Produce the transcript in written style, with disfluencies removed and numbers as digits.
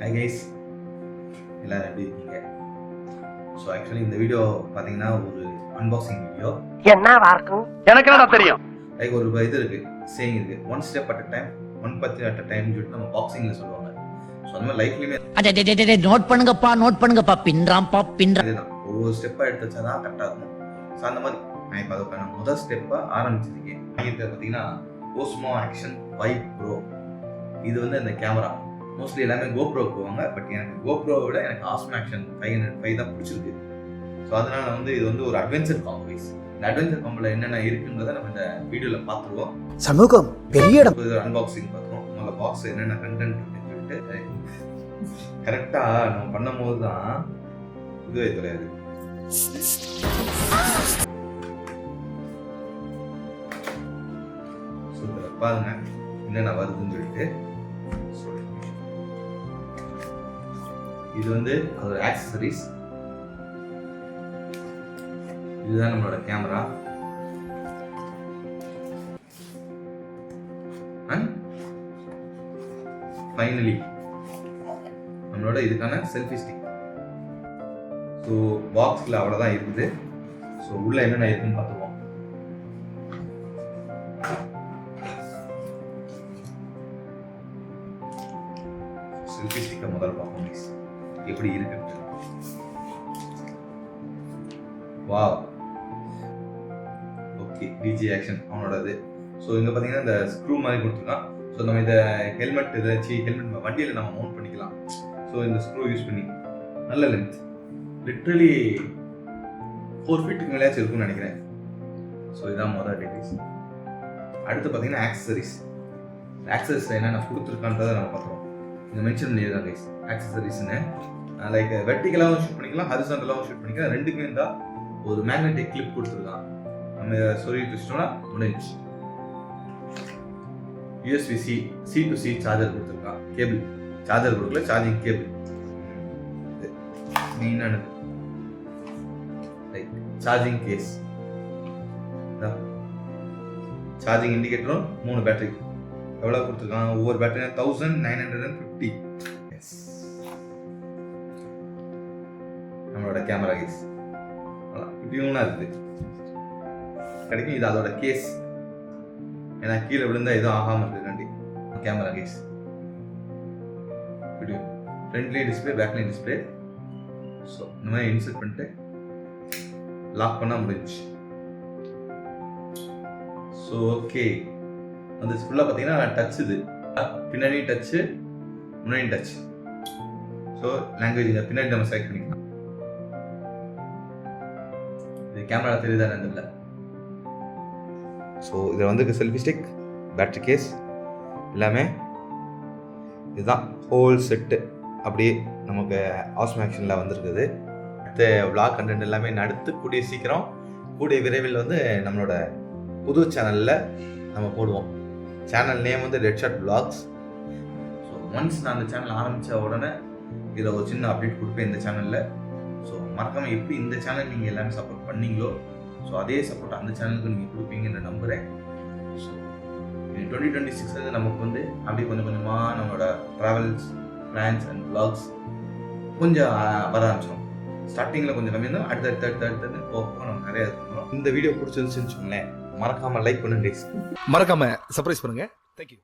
Hi guys, எல்லோரும் எப்படி இருக்கீங்க? ஸோ ஆக்சுவலி இந்த வீடியோ பார்த்தீங்கன்னா ஒரு அன்பாக்சிங் வீடியோ. என்னவா இருக்கும் எனக்கு என்ன தெரியும். லைக் ஒரு இது இருக்குது, சேயிங் இருக்குது, one step at a time, one பத்தி அட் அ டைம்னு சொல்லிட்டு நம்ம பாக்ஸிங்கில் சொல்லுவாங்க. ஸோ அந்த மாதிரி லைஃப்லையுமே நோட் பண்ணுங்கப்பா பின்றான் இதுதான், ஒவ்வொரு ஸ்டெப்பாக எடுத்து வச்சா தான் கரெக்டாக இருக்கும். ஸோ அந்த மாதிரி நான் இப்போ அதுக்கான முதல் ஸ்டெப்பாக ஆரம்பிச்சிருக்கேன். பார்த்தீங்கன்னா ஓஸ்மோ ஆக்ஷன் 5 ப்ரோ. இது வந்து அந்த கேமரா மோஸ்ட்லி எல்லாமே கோப்ரோ போவாங்க, பட் எனக்கு கோப்ரோவை விட எனக்கு ஆஸ்மோ ஆக்ஷன் 505 தான் பிடிச்சிருக்கு. ஸோ அதனால வந்து இது வந்து ஒரு அட்வென்ச்சர் காம்போவைஸ். இந்த அட்வென்ச்சர் காம்போல என்னென்ன இருக்குன்றதை நம்ம இந்த வீடியோவில் பார்த்துருவோம். சமூகம் பெரிய இடம். அன்பாக்சிங் பார்த்துருவோம். முதல்ல பாக்ஸ் என்னென்ன கண்டென்ட் சொல்லிட்டு கரெக்டாக நம்ம பண்ணும் போது தான் இதுவே தெரியாது. ஸோ இதில் பாருங்க என்னென்ன வருதுன்னு சொல்லிட்டு. இது வந்து அதோட ஆக்சசரிஸ். இதுதான் நம்மளோட கேமரா. அண்ட் ஃபைனலி நம்மளோட இதுக்கான செல்ஃபி ஸ்டிக். ஸோ பாக்ஸில் அவ்வளோதான் இருக்குது. ஸோ உள்ள என்னென்ன இருக்குன்னு பார்த்துருவோம். செல்ஃபி ஸ்டிக்கை முதல்ல பார்ப்போம் எப்படி இருக்கு. வாவ், ஓகே, டிஜி ஆக்ஷன் அவனோடது. ஸோ இங்கே பார்த்தீங்கன்னா இந்த ஸ்க்ரூ மாதிரி கொடுத்துருக்கான். ஸோ நம்ம இதை ஹெல்மெட் வண்டியில் நம்ம மவுண்ட் பண்ணிக்கலாம். ஸோ இந்த ஸ்க்ரூ யூஸ் பண்ணி நல்ல லென்த், லிட்ரலி 4 ஃபீட்டுக்கு மேலேயாச்சும் இருக்கும்னு நினைக்கிறேன். ஸோ இதான் முதல் டிவைஸ். அடுத்து பார்த்தீங்கன்னா ஆக்சசரிஸ். ஆக்சசரிஸில் என்னென்ன கொடுத்துருக்கான்றதை நம்ம பார்க்குறோம். இங்கே மென்ஷன் பண்ணியிருக்காங்க கைஸ் ஆக்சசரிஸ்ன்னு. லைக் வெர்டிகலாகவும் ஷூட் பண்ணிக்கலாம், ஹரிசாண்டலாகவும் ஷூட் பண்ணிக்கலாம். ரெண்டுக்குமே இருந்தால் ஒரு மேக்னெட்டிக் கிளிப் கொடுத்துருக்கான். நம்ம சொல்லிட்டு வச்சிட்டோம்னா முடிஞ்சு. USB C to C charger கொடுத்துருக்கான். கேபிள் சார்ஜர் கொடுக்கல, சார்ஜிங் கேபிள் மெயினானது. லைக் சார்ஜிங் கேஸ், சார்ஜிங் இண்டிகேட்டரும் 3 பேட்டரி. எவ்வளோ கொடுத்துருக்கான்? ஒவ்வொரு பேட்டரி 1950. நம்மளோட கேமரா கேஸ் இப்படியும் இருக்குது கிடைக்கும். இது அதோட கேஸ், ஏன்னா கீழே விழுந்தா எதுவும் ஆகாமல் இருக்குக்காண்டி. கேமரா கேஸ் இப்படியும் ஃப்ரண்ட்லி டிஸ்பிளே, பேக்லையும் டிஸ்பிளே. ஸோ இந்த மாதிரி இன்சர்ட் பண்ணிட்டு லாக் பண்ணால் முடிஞ்சு. ஸோ ஓகே, அந்த ஃபுல்லாக பார்த்தீங்கன்னா டச், இது பின்னாடி டச்சு, முன்னாடி டச். ஸோ லாங்குவேஜ் இங்கே பின்னாடி நம்ம செலக்ட் பண்ணிக்கலாம். இது கேமரா தெரியுதா இல்லை. ஸோ இதில் வந்து செல்ஃபி ஸ்டிக், பேட்டரி கேஸ் எல்லாமே இதுதான் ஹோல் செட்டு. அப்படியே நமக்கு ஆஸ்மோ ஆக்ஷனில் வந்திருக்குது. அடுத்த vlog கண்டென்ட் எல்லாமே நடத்தக்கூடிய சீக்கிரம் கூடிய விரைவில் வந்து நம்மளோட புது சேனலில் நம்ம போடுவோம். சேனல் நேம் வந்து red shot vlogs. So once நான் அந்த சேனல் ஆரம்பித்த உடனே இதில் ஒரு சின்ன அப்டேட் கொடுப்பேன் இந்த சேனலில். ஸோ மறக்காமல் எப்படி இந்த சேனல் நீங்கள் எல்லாமே சப்போர்ட் பண்ணீங்களோ, ஸோ அதே சப்போர்ட் அந்த சேனலுக்கு நீங்கள் கொடுப்பீங்கன்னு நம்புகிறேன். ஸோ 2026 வந்து நமக்கு வந்து அப்படியே கொஞ்சம் கொஞ்சமாக நம்மளோட ட்ராவல்ஸ், பிளான்ஸ் அண்ட் vlogs கொஞ்சம் வர ஆரம்பிச்சிடும். ஸ்டார்டிங்கில் கொஞ்சம் கம்மி இருந்தால் அடுத்தடுத்து போக நம்ம நிறையா இருக்கணும். இந்த வீடியோ பிடிச்சிருந்துச்சுன்னு வச்சுக்கோங்களேன், மறக்காமல் லைக் பண்ணுங்க, மறக்காம சர்ப்ரைஸ் பண்ணுங்க. தேங்க்யூ.